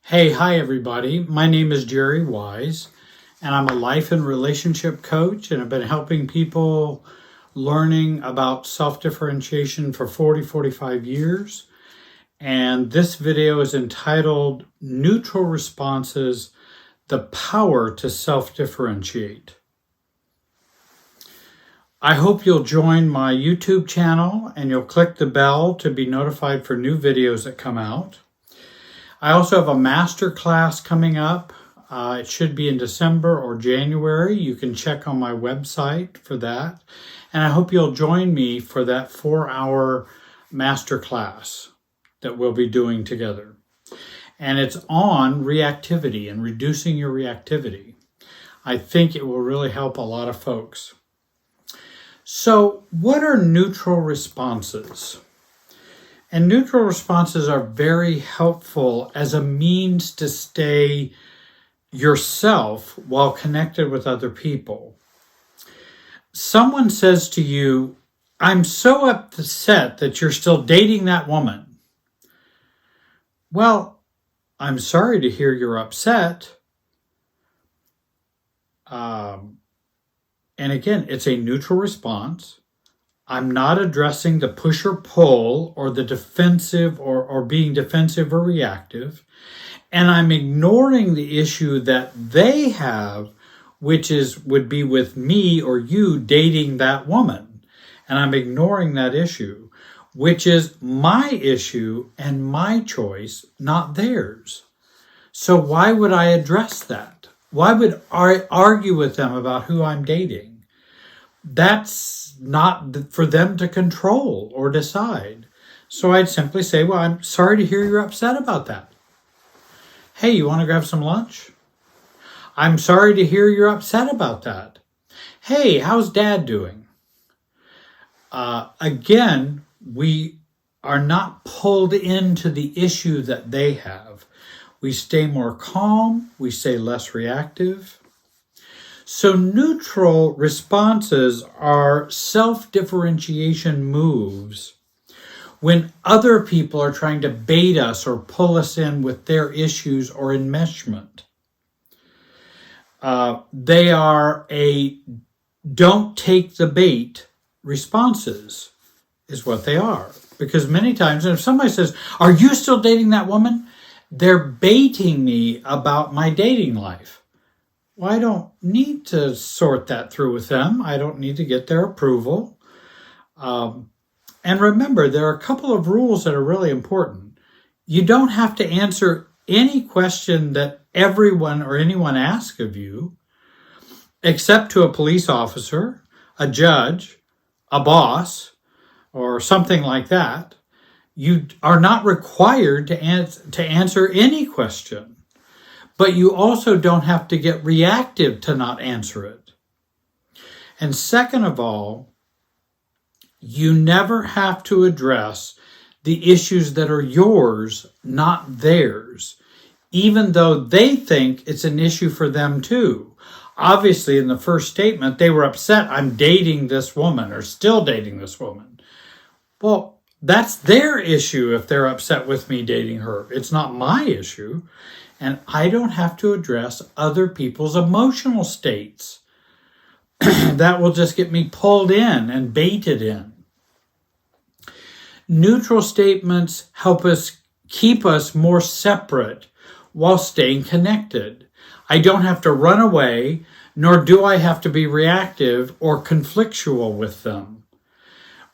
Hi everybody. My name is Jerry Wise, and I'm a life and relationship coach, and I've been helping people learning about self-differentiation for 45 years. And this video is entitled Neutral Responses, the Power to Self-Differentiate. I hope you'll join my YouTube channel and you'll click the bell to be notified for new videos that come out. I also have a master class coming up. It should be in December or January. You can check on my website for that. And I hope you'll join me for that 4-hour master class that we'll be doing together. And it's on reactivity and reducing your reactivity. I think it will really help a lot of folks. So, what are neutral responses? And neutral responses are very helpful as a means to stay yourself while connected with other people. Someone says to you, "I'm so upset that you're still dating that woman." Well, I'm sorry to hear you're upset. And again, it's a neutral response. I'm not addressing the push or pull or the defensive or being defensive or reactive. And I'm ignoring the issue that they have, which would be with me or you dating that woman. And I'm ignoring that issue, which is my issue and my choice, not theirs. So why would I address that? Why would I argue with them about who I'm dating? That's not for them to control or decide. So I'd simply say, well, I'm sorry to hear you're upset about that. Hey, you want to grab some lunch? I'm sorry to hear you're upset about that. Hey, how's Dad doing? Again, we are not pulled into the issue that they have. We stay more calm. We stay less reactive. So neutral responses are self-differentiation moves when other people are trying to bait us or pull us in with their issues or enmeshment. They are a don't take the bait responses is what they are. Because many times, if somebody says, "Are you still dating that woman?" They're baiting me about my dating life. Well, I don't need to sort that through with them. I don't need to get their approval. And remember, there are a couple of rules that are really important. You don't have to answer any question that everyone or anyone asks of you, except to a police officer, a judge, a boss, or something like that. You are not required to answer any question. But you also don't have to get reactive to not answer it. And second of all, you never have to address the issues that are yours, not theirs, even though they think it's an issue for them too. Obviously, in the first statement, they were upset, "I'm dating this woman," or "still dating this woman." Well, that's their issue if they're upset with me dating her. It's not my issue. And I don't have to address other people's emotional states. That will just get me pulled in and baited in. Neutral statements help us keep us more separate while staying connected. I don't have to run away, nor do I have to be reactive or conflictual with them.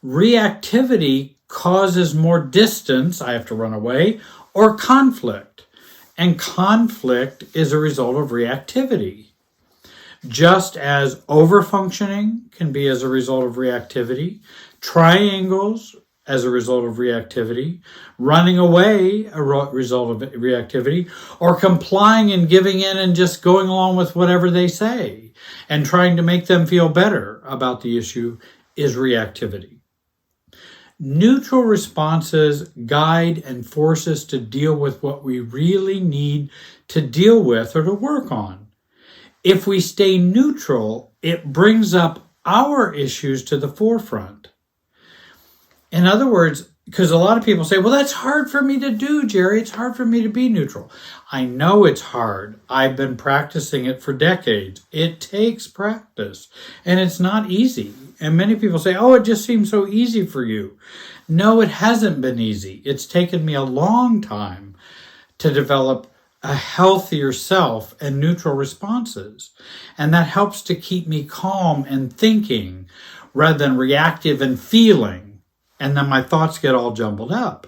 Reactivity causes more distance, I have to run away, or conflict. And conflict is a result of reactivity. Just as overfunctioning can be as a result of reactivity, triangles as a result of reactivity, running away a result of reactivity, or complying and giving in and just going along with whatever they say and trying to make them feel better about the issue is reactivity. Neutral responses guide and force us to deal with what we really need to deal with or to work on. If we stay neutral, it brings up our issues to the forefront. In other words, because a lot of people say, well, that's hard for me to do, Jerry. It's hard for me to be neutral. I know it's hard. I've been practicing it for decades. It takes practice, and it's not easy. And many people say, oh, it just seems so easy for you. No, it hasn't been easy. It's taken me a long time to develop a healthier self and neutral responses. And that helps to keep me calm and thinking rather than reactive and feeling. And then my thoughts get all jumbled up.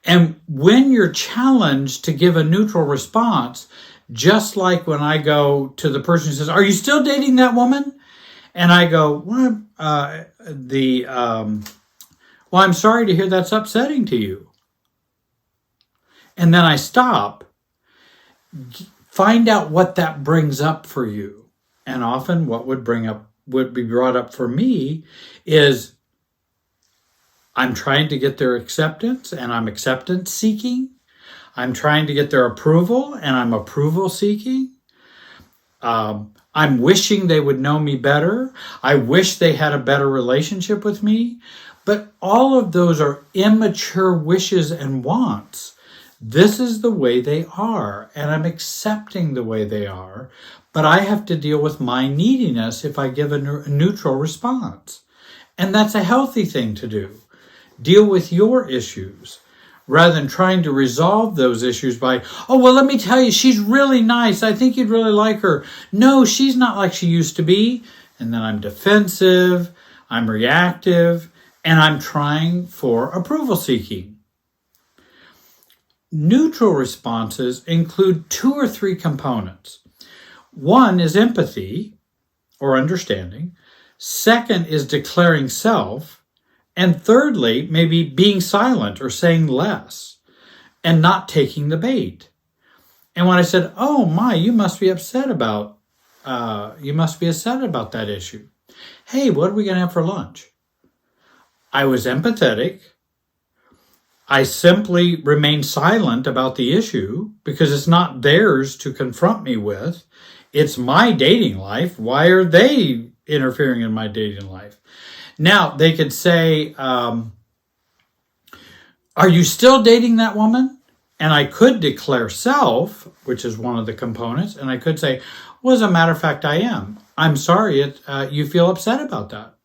And when you're challenged to give a neutral response, just like when I go to the person who says, are you still dating that woman? And I go, well, I'm sorry to hear that's upsetting to you. And then I stop, find out what that brings up for you. And often what would be brought up for me is I'm trying to get their acceptance and I'm acceptance seeking. I'm trying to get their approval and I'm approval seeking. I'm wishing they would know me better. I wish they had a better relationship with me. But all of those are immature wishes and wants. This is the way they are, and I'm accepting the way they are, but I have to deal with my neediness if I give a neutral response. And that's a healthy thing to do. Deal with your issues rather than trying to resolve those issues by, oh, well, let me tell you, she's really nice. I think you'd really like her. No, she's not like she used to be. And then I'm defensive, I'm reactive, and I'm trying for approval seeking. Neutral responses include 2 or 3 components. One is empathy or understanding. Second is declaring self. And thirdly, maybe being silent or saying less and not taking the bait. And when I said, oh my, you must be upset about that issue. Hey, what are we going to have for lunch? I was empathetic. I simply remain silent about the issue because it's not theirs to confront me with. It's my dating life. Why are they interfering in my dating life? Now, they could say, are you still dating that woman? And I could declare self, which is one of the components, and I could say, well, as a matter of fact, I am. I'm sorry you feel upset about that.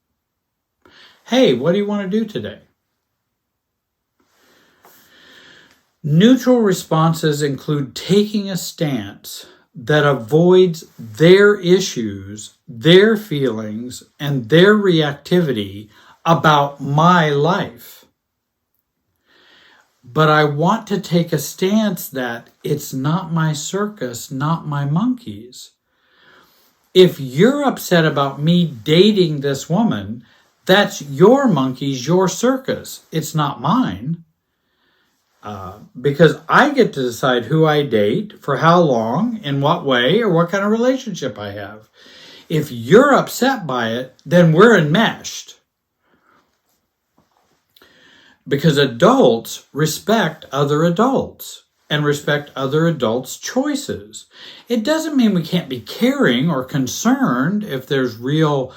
Hey, what do you want to do today? Neutral responses include taking a stance that avoids their issues, their feelings, and their reactivity about my life. But I want to take a stance that it's not my circus, not my monkeys. If you're upset about me dating this woman, that's your monkeys, your circus. It's not mine. Because I get to decide who I date, for how long, in what way, or what kind of relationship I have. If you're upset by it, then we're enmeshed. Because adults respect other adults and respect other adults' choices. It doesn't mean we can't be caring or concerned if there's real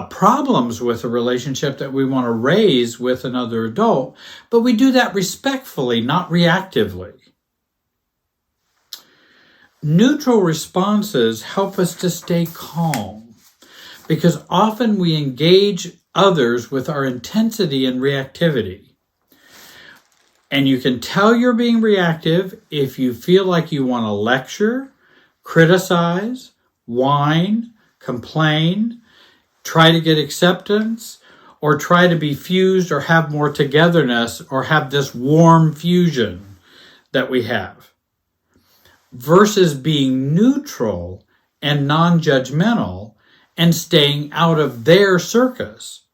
problems with a relationship that we want to raise with another adult, but we do that respectfully, not reactively. Neutral responses help us to stay calm because often we engage others with our intensity and reactivity. And you can tell you're being reactive if you feel like you want to lecture, criticize, whine, complain, try to get acceptance, or try to be fused or have more togetherness or have this warm fusion that we have. Versus being neutral and non-judgmental and staying out of their circus.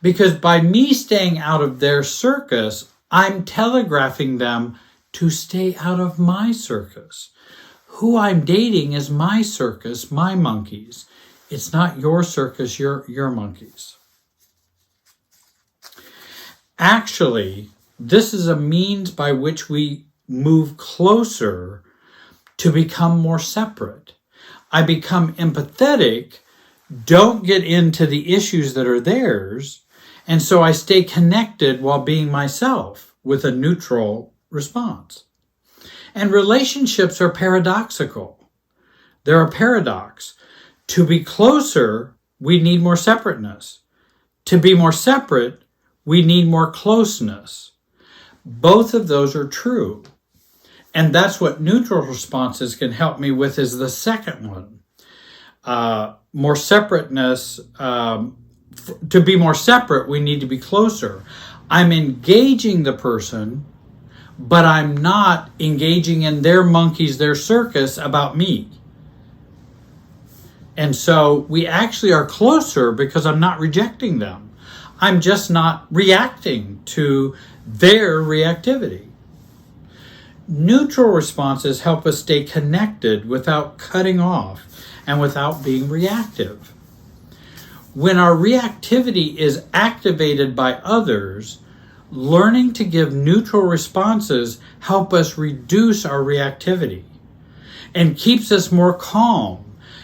Because by me staying out of their circus, I'm telegraphing them to stay out of my circus. Who I'm dating is my circus, my monkeys. It's not your circus, your monkeys. Actually, this is a means by which we move closer to become more separate. I become empathetic, don't get into the issues that are theirs, And so I stay connected while being myself with a neutral response. And relationships are paradoxical. They're a paradox. To be closer, we need more separateness. To be more separate, we need more closeness. Both of those are true. And that's what neutral responses can help me with, is the second one. More separateness. To be more separate, we need to be closer. I'm engaging the person, but I'm not engaging in their monkeys, their circus about me. And so we actually are closer because I'm not rejecting them. I'm just not reacting to their reactivity. Neutral responses help us stay connected without cutting off and without being reactive. When our reactivity is activated by others, learning to give neutral responses help us reduce our reactivity and keeps us more calm,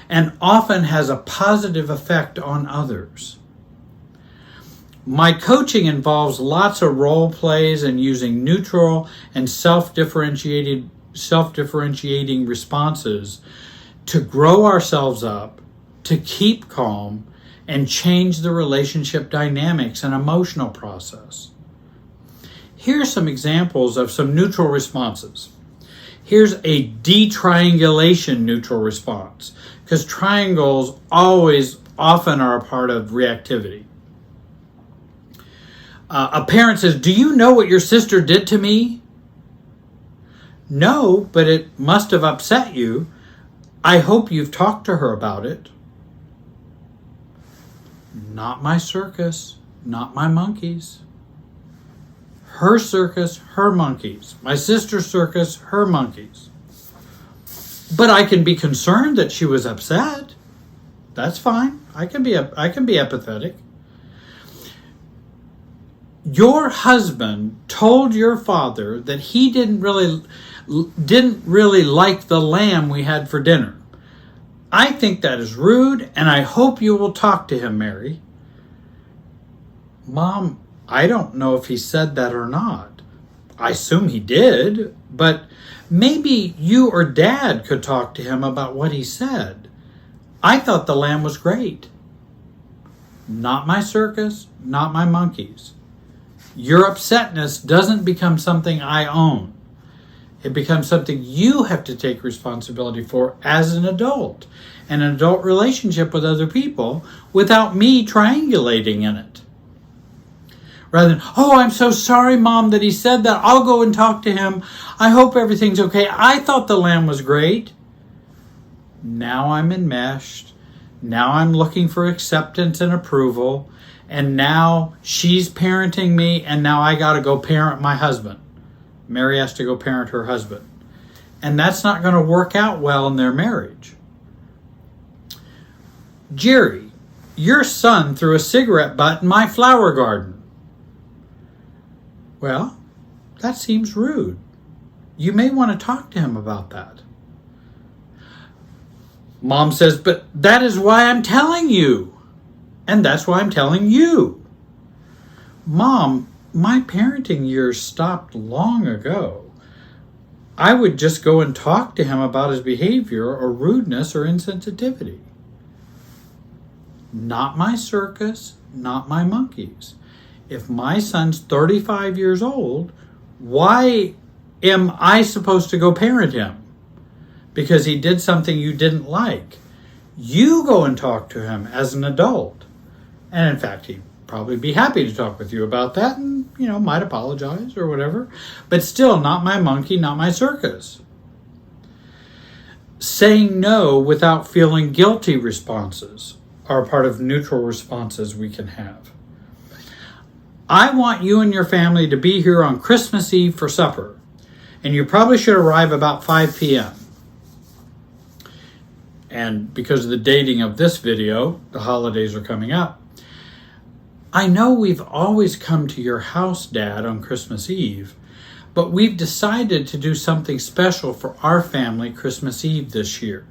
and often has a positive effect on others. My coaching involves lots of role plays and using neutral and self-differentiating responses to grow ourselves up, to keep calm, and change the relationship dynamics and emotional process. Here are some examples of some neutral responses. Here's a detriangulation neutral response, because triangles often are a part of reactivity. A parent says, "Do you know what your sister did to me?" "No, but it must have upset you. I hope you've talked to her about it." "Not my circus, not my monkeys. Her circus, her monkeys. My sister's circus, her monkeys. But I can be concerned that she was upset. That's fine. I can be empathetic." Your husband told your father that he didn't really like the lamb we had for dinner. I think that is rude, and I hope you will talk to him, Mary. "Mom, I don't know if he said that or not. I assume he did, but maybe you or Dad could talk to him about what he said. I thought the lamb was great." "Not my circus, not my monkeys. Your upsetness doesn't become something I own. It becomes something you have to take responsibility for as an adult, and an adult relationship with other people, without me triangulating in it." Rather than, "Oh, I'm so sorry, Mom, that he said that. I'll go and talk to him. I hope everything's okay. I thought the lamb was great." Now I'm enmeshed. Now I'm looking for acceptance and approval. And now she's parenting me, and now I got to go parent my husband. Mary has to go parent her husband. And that's not going to work out well in their marriage. "Jerry, your son threw a cigarette butt in my flower garden." "Well, that seems rude. You may want to talk to him about that." Mom says, "But that is why I'm telling you. And that's why I'm telling you." "Mom, my parenting years stopped long ago. I would just go and talk to him about his behavior or rudeness or insensitivity." Not my circus, not my monkeys. If my son's 35 years old, why am I supposed to go parent him? Because he did something you didn't like. You go and talk to him as an adult. And in fact, he'd probably be happy to talk with you about that and, might apologize or whatever. But still, not my monkey, not my circus. Saying no without feeling guilty responses are a part of neutral responses we can have. "I want you and your family to be here on Christmas Eve for supper, and you probably should arrive about 5 p.m. And because of the dating of this video, the holidays are coming up. "I know we've always come to your house, Dad, on Christmas Eve, but we've decided to do something special for our family Christmas Eve this year.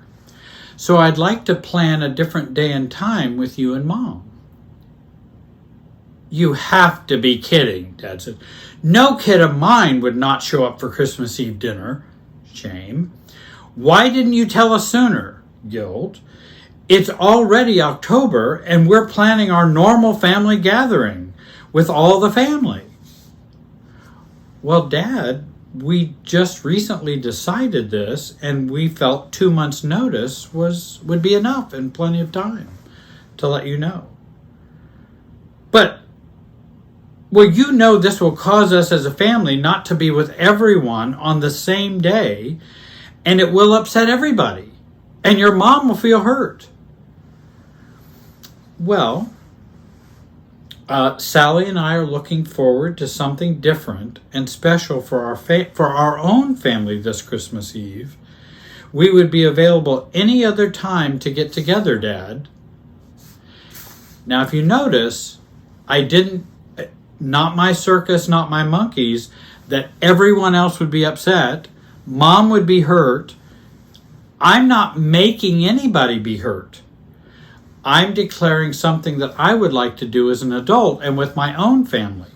So I'd like to plan a different day and time with you and Mom." You have to be kidding, Dad said. No kid of mine would not show up for Christmas Eve dinner. Shame. Why didn't you tell us sooner? Guilt. It's already October and we're planning our normal family gathering with all the family. Well, Dad, we just recently decided this and we felt 2 months' notice would be enough and plenty of time to let you know. But, well, you know this will cause us as a family not to be with everyone on the same day, and it will upset everybody, and your mom will feel hurt. Well, Sally and I are looking forward to something different and special for our own family this Christmas Eve. We would be available any other time to get together, Dad. Now, if you notice, I didn't, not my circus, not my monkeys, that everyone else would be upset. Mom would be hurt. I'm not making anybody be hurt. I'm declaring something that I would like to do as an adult and with my own family.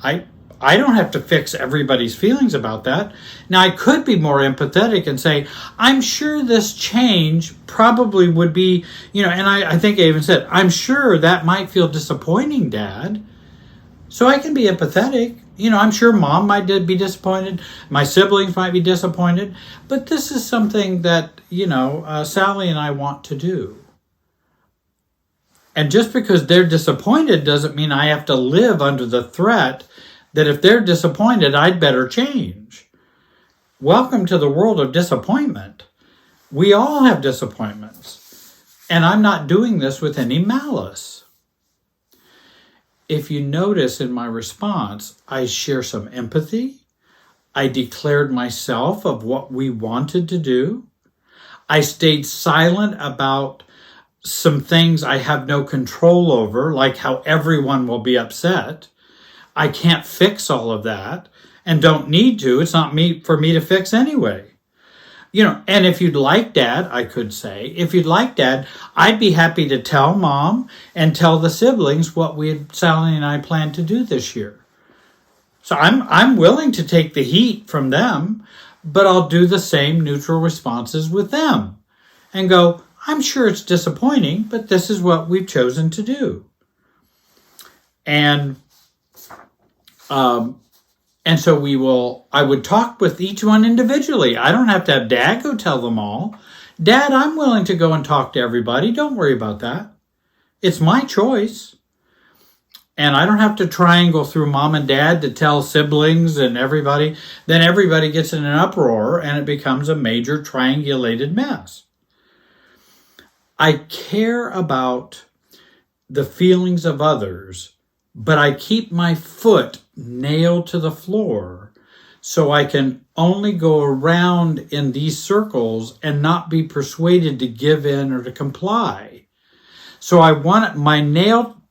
I don't have to fix everybody's feelings about that. Now, I could be more empathetic and say, I'm sure this change probably would be, and I think I even said, I'm sure that might feel disappointing, Dad. So I can be empathetic. I'm sure Mom might be disappointed. My siblings might be disappointed. But this is something that, Sally and I want to do. And just because they're disappointed doesn't mean I have to live under the threat that if they're disappointed, I'd better change. Welcome to the world of disappointment. We all have disappointments. And I'm not doing this with any malice. If you notice in my response, I share some empathy. I declared myself of what we wanted to do. I stayed silent about some things I have no control over, like how everyone will be upset. I can't fix all of that and don't need to. It's not for me to fix anyway. And if you'd like, Dad, I could say, if you'd like, Dad, I'd be happy to tell Mom and tell the siblings what Sally and I plan to do this year. So I'm willing to take the heat from them, but I'll do the same neutral responses with them and go, I'm sure it's disappointing, but this is what we've chosen to do. And so I would talk with each one individually. I don't have to have Dad go tell them all. Dad, I'm willing to go and talk to everybody. Don't worry about that. It's my choice. And I don't have to triangle through Mom and Dad to tell siblings and everybody. Then everybody gets in an uproar and it becomes a major triangulated mess. I care about the feelings of others, but I keep my foot nailed to the floor so I can only go around in these circles and not be persuaded to give in or to comply. So I want my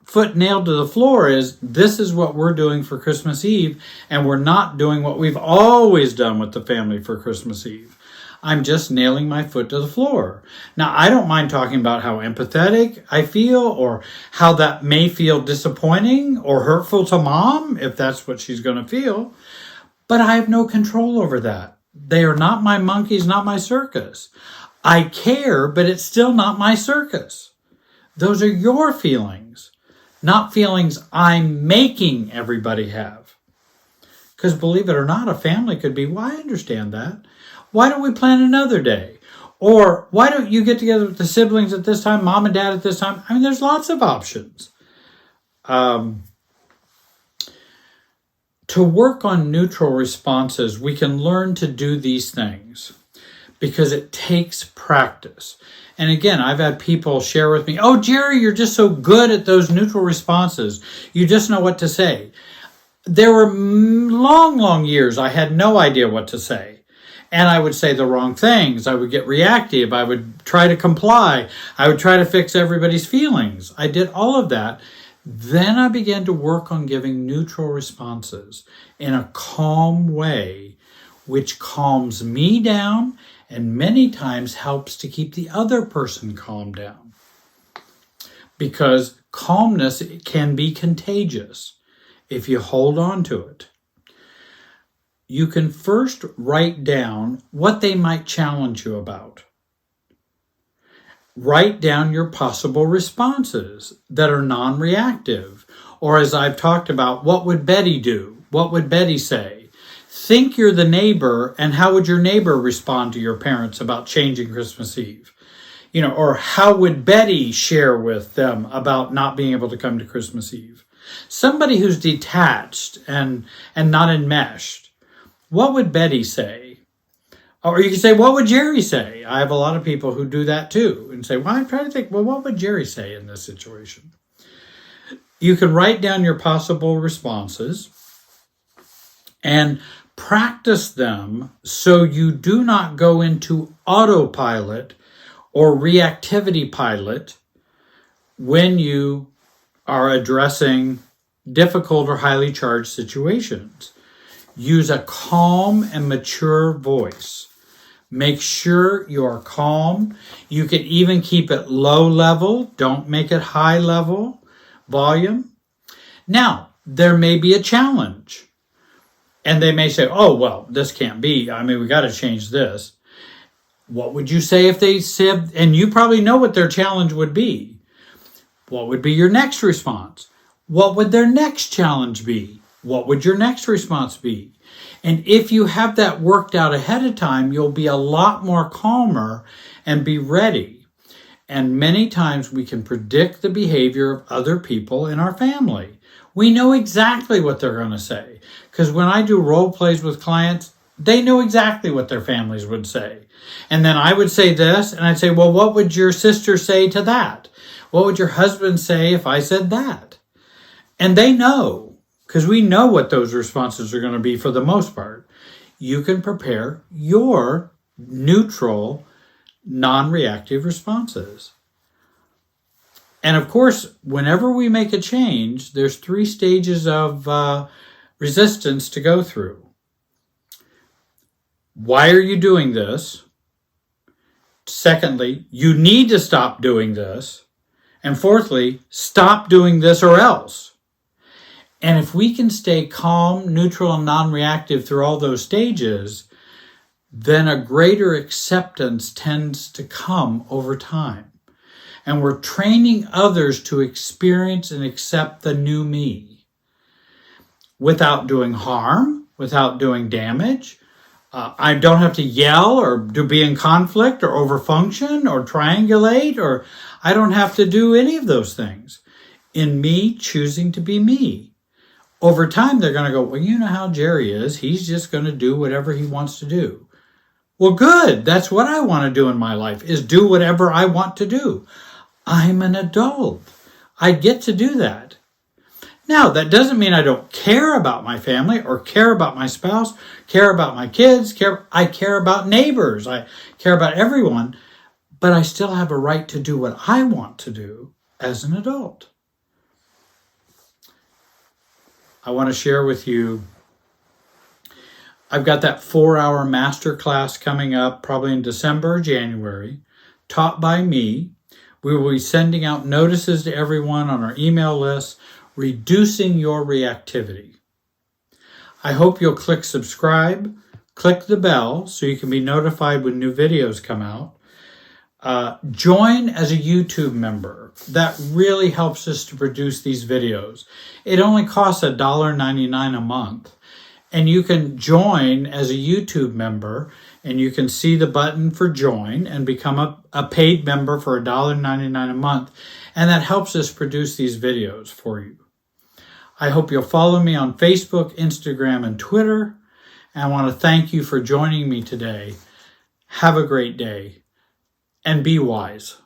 foot nailed to the floor this is what we're doing for Christmas Eve, and we're not doing what we've always done with the family for Christmas Eve. I'm just nailing my foot to the floor. Now, I don't mind talking about how empathetic I feel or how that may feel disappointing or hurtful to Mom, if that's what she's going to feel. But I have no control over that. They are not my monkeys, not my circus. I care, but it's still not my circus. Those are your feelings, not feelings I'm making everybody have. Because believe it or not, a family could be, well, I understand that. Why don't we plan another day? Or why don't you get together with the siblings at this time, Mom and Dad at this time? I mean, there's lots of options. To work on neutral responses, we can learn to do these things because it takes practice. And again, I've had people share with me, oh, Jerry, you're just so good at those neutral responses. You just know what to say. There were long, long years I had no idea what to say. And I would say the wrong things. I would get reactive. I would try to comply. I would try to fix everybody's feelings. I did all of that. Then I began to work on giving neutral responses in a calm way, which calms me down and many times helps to keep the other person calm down. Because Calmness can be contagious if you hold on to it. You can first write down what they might challenge you about. Write down your possible responses that are non-reactive. Or as I've talked about, what would Betty do? What would Betty say? Think you're the neighbor, and how would your neighbor respond to your parents about changing Christmas Eve? Or how would Betty share with them about not being able to come to Christmas Eve? Somebody who's detached and not enmeshed. What would Betty say? Or you can say, what would Jerry say? I have a lot of people who do that too and say, well, I'm trying to think, well, what would Jerry say in this situation? You can write down your possible responses and practice them so you do not go into autopilot or reactivity pilot when you are addressing difficult or highly charged situations. Use a calm and mature voice. Make sure you are calm. You can even keep it low level. Don't make it high level volume. Now, there may be a challenge. And they may say, oh, well, this can't be. We got to change this. What would you say if they said, and you probably know what their challenge would be. What would be your next response? What would their next challenge be? What would your next response be? And if you have that worked out ahead of time, you'll be a lot more calmer and be ready. And many times we can predict the behavior of other people in our family. We know exactly what they're going to say. Because when I do role plays with clients, they know exactly what their families would say. And then I would say this, and I'd say, well, what would your sister say to that? What would your husband say if I said that? And they know, because we know what those responses are going to be for the most part. You can prepare your neutral, non-reactive responses. And of course, whenever we make a change, there's 3 stages of resistance to go through. Why are you doing this? Secondly, you need to stop doing this. And fourthly, stop doing this or else. And if we can stay calm, neutral, and non-reactive through all those stages, then a greater acceptance tends to come over time. And we're training others to experience and accept the new me without doing harm, without doing damage. I don't have to yell or to be in conflict or overfunction or triangulate, or I don't have to do any of those things. In me choosing to be me. Over time, they're going to go, well, you know how Jerry is. He's just going to do whatever he wants to do. Well, good. That's what I want to do in my life, is do whatever I want to do. I'm an adult. I get to do that. Now, that doesn't mean I don't care about my family or care about my spouse, care about my kids. I care about neighbors. I care about everyone. But I still have a right to do what I want to do as an adult. I want to share with you, I've got that 4-hour master class coming up probably in December or January, taught by me. We will be sending out notices to everyone on our email list, reducing your reactivity. I hope you'll click subscribe, click the bell so you can be notified when new videos come out. Join as a YouTube member. That really helps us to produce these videos. It only costs $1.99 a month. And you can join as a YouTube member, and you can see the button for join and become a paid member for $1.99 a month. And that helps us produce these videos for you. I hope you'll follow me on Facebook, Instagram, and Twitter. And I want to thank you for joining me today. Have a great day and be wise.